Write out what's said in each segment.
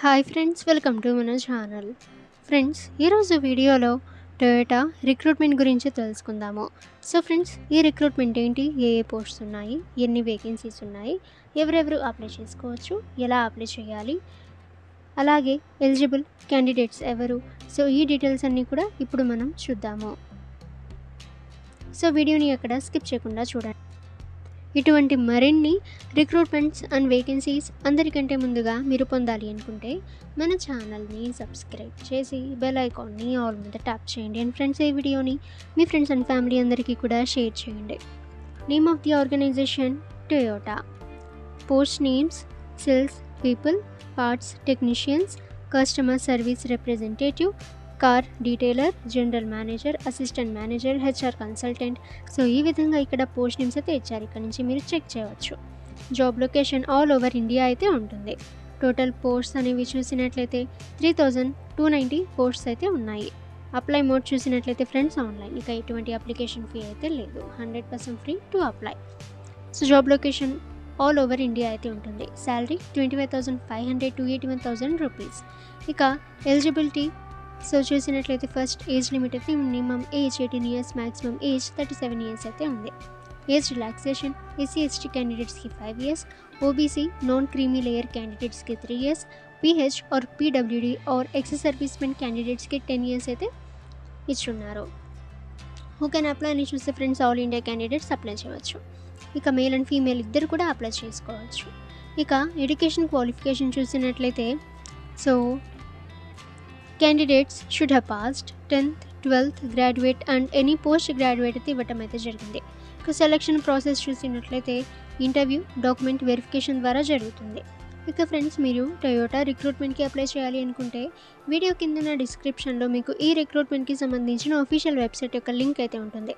Hi friends, welcome to మన channel. Friends, ఈరోజు వీడియోలో టొయోటా రిక్రూట్మెంట్ గురించి తెలుసుకుందాము. సో ఫ్రెండ్స్, ఈ రిక్రూట్మెంట్ ఏంటి, ఏ పోస్ట్స్ ఉన్నాయి, ఎన్ని వేకెన్సీస్ ఉన్నాయి, ఎవరెవరు అప్లై చేసుకోవచ్చు, ఎలా అప్లై చేయాలి, అలాగే ఎలిజిబుల్ క్యాండిడేట్స్ ఎవరు, సో ఈ డీటెయిల్స్ అన్నీ కూడా ఇప్పుడు మనం చూద్దాము. సో వీడియోని ఎక్కడ స్కిప్ చేయకుండా చూడండి. ఇటువంటి మరిన్ని రిక్రూట్మెంట్స్ అండ్ వేకెన్సీస్ అందరికంటే ముందుగా మీరు పొందాలి అనుకుంటే మన ఛానల్ని సబ్స్క్రైబ్ చేసి బెల్ ఐకాన్ని ఆల్ మీద ట్యాప్ చేయండి. అండ్ ఫ్రెండ్స్, ఈ వీడియోని మీ ఫ్రెండ్స్ అండ్ ఫ్యామిలీ అందరికీ కూడా షేర్ చేయండి. Name of the organisation Toyota. Post names: sales people, parts technicians, customer service representative, car detailer, general manager, assistant manager, HR consultant. So ఈ విధంగా ఇక్కడ పోస్ట్ నేమ్స్ అయితే ఇచ్చారు. ఇక్కడ నుంచి మీరు చెక్ చేయవచ్చు. Job location all over India అయితే ఉంటుంది. టోటల్ పోస్ట్స్ అనేవి చూసినట్లయితే 3290 పోస్ట్స్ అయితే ఉన్నాయి. అప్లై మోడ్ చూసినట్లయితే ఫ్రెండ్స్ ఆన్లైన్, ఇక ఎటువంటి అప్లికేషన్ ఫీ అయితే లేదు. 100% free to apply. So job location all over India అయితే ఉంటుంది. Salary 25,500 to 81,000 rupees. ఇక ఎలిజిబిలిటీ సో చూసినట్లయితే ఫస్ట్ ఏజ్ లిమిట్ అయితే minimum age 18 years, maximum age 37 years అయితే ఉంది. ఏజ్ రిలాక్సేషన్: ఎస్సీ ఎస్టీ క్యాండిడేట్స్కి 5 years, OBC non creamy layer క్యాండిడేట్స్కి 3 years, PH or PWD or ex servicemen క్యాండిడేట్స్కి 10 ఇయర్స్ అయితే ఇచ్చున్నారు. హూ కెన్ అప్లై అని చూస్తే friends all India candidates apply చేయవచ్చు. ఇక మేల్ అండ్ ఫీమేల్ ఇద్దరు కూడా అప్లై చేసుకోవచ్చు. ఇక ఎడ్యుకేషన్ క్వాలిఫికేషన్ చూసినట్లయితే so candidates should have passed 10th, 12th, graduate and any post graduate అయితే ఇవ్వటం అయితే జరిగింది. ఇక సెలక్షన్ ప్రాసెస్ చూసినట్లయితే ఇంటర్వ్యూ, డాక్యుమెంట్ వెరిఫికేషన్ ద్వారా జరుగుతుంది. ఇక ఫ్రెండ్స్, మీరు టొయోటా రిక్రూట్మెంట్కి అప్లై చేయాలి అనుకుంటే వీడియో కింద డిస్క్రిప్షన్లో మీకు ఈ రిక్రూట్మెంట్కి సంబంధించిన అఫీషియల్ వెబ్సైట్ యొక్క లింక్ అయితే ఉంటుంది.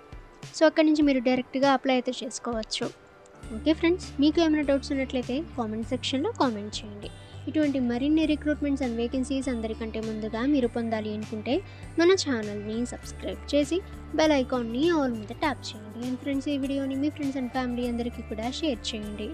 సో అక్కడి నుంచి మీరు డైరెక్ట్గా అప్లై అయితే చేసుకోవచ్చు. ఓకే ఫ్రెండ్స్, మీకు ఏమైనా డౌట్స్ ఉన్నట్లయితే కామెంట్ సెక్షన్లో కామెంట్ చేయండి. ఇటువంటి మరిన్ని రిక్రూట్మెంట్స్ అండ్ వేకెన్సీస్ అందరికంటే ముందుగా మీరు పొందాలి అనుకుంటే మన ఛానల్ని సబ్స్క్రైబ్ చేసి బెల్ ఐకాన్ని ఆల్ మీద ట్యాప్ చేయండి. అండ్ ఫ్రెండ్స్, ఈ వీడియోని మీ ఫ్రెండ్స్ అండ్ ఫ్యామిలీ అందరికీ కూడా షేర్ చేయండి.